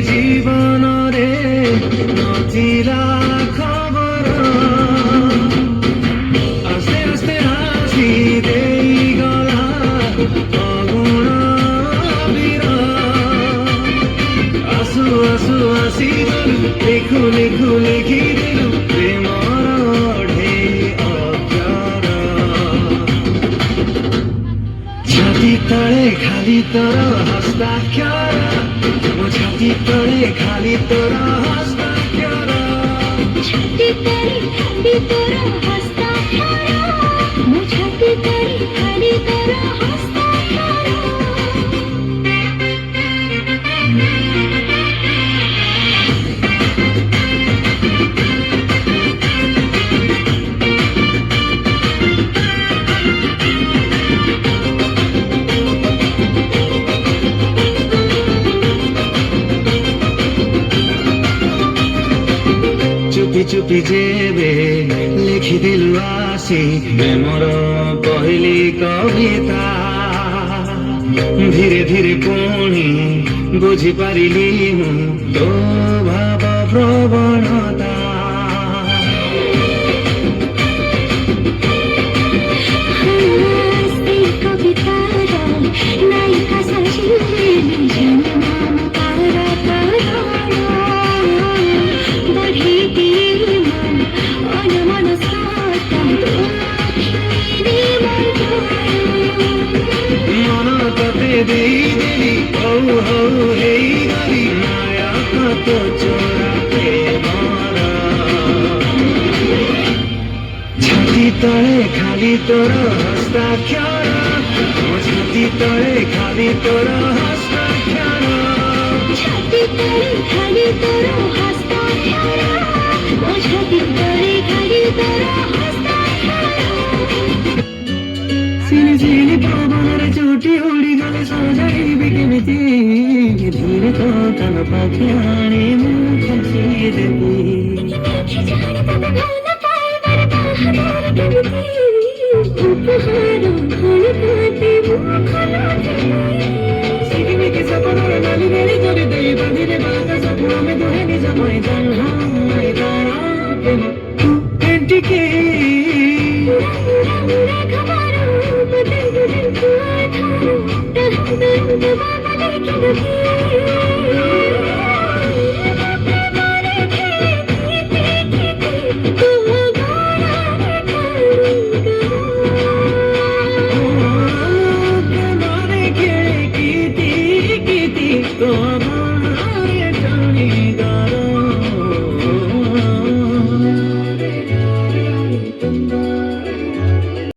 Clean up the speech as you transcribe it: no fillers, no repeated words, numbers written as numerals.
জীবনরে নথিলা খবর আস্তে আস্তে হাসি দেই গলা অগুণ বীর আসু আসু আসি গলু লেখু লেখু লেখি দেলু প্রেমর ঢেই অক্ষর ছাতি তଳେ খালি তোর হস্তাক্ষর ମୋ ଛାତି ତଳେ ଖାଲି ତୋର ହସ୍ତାକ୍ଷର ଛାତି ତଳେ ଖାଲି ତୋର ହସ୍ତାକ୍ଷର ମୋ ଛାତି ତଳେ ଖାଲି ତୋର ହସ୍ତାକ୍ଷର চুপি চুপি যেবে লেখিদেলু আসি প্রেমর পহিলি কবিতা ধীরে ধীরে পুଣି বুঝিপারিলি মু তো ভাব প্রবণতা ସେ କବିତାର ନାୟିକା ସାଜିଲେ ଜନ ନାମ ତାର ତାର ବଢ଼ି ଦିଏ ମନ ଅନମନ ସାତା মন ততে ଦେଇଦେଲି ହଉ ହଉ ହେଇଗଲି ମାୟା କତ ଚୋରା ପ୍ରେମର ଛାତି ତଳେ ଖାଲି ତୋର ହସ୍ତାକ୍ଷର ମୋ ଛାତି ତଳେ ଖାଲି ତୋର ହସ୍ତାକ୍ଷର ଛାତି ତଳେ ଖାଲି ତୋର ହସ୍ତାକ୍ଷର ମୋ ଛାତି ତଳେ ଖାଲି ତୋର ହସ୍ତାକ୍ଷର ସିନି ସିନି ପବନରେ ଚୁଟି ଉଡ଼ିଗଲେ ସଜାଇବି କେମିତି ଧୀରେ ତୋ କାନ ପାଖେ ଆଣି ମୁଁ ଖଞ୍ଜି ଦେବି ଭଲ ପାଇବାର ବାହାଘର କେମିତି ଉପହାର ଭଲ ପାତେ ମୁଖ ସିକିମିକି ସପନର ନାଲି ନେଳି କରି ଦେଇ ବାନ୍ଧିଲେ ବାତାସ ଆମେ ଦୁହେଁ ନିଜ ମଇଦାନ ମଇଦାନ ପ୍ରେମ ତୁ ଏଣ୍ଟିକେ ଖବର ମତେ ଗୁଡେ ତୁ ଆଧାର ବାବା ଲେଖିନବି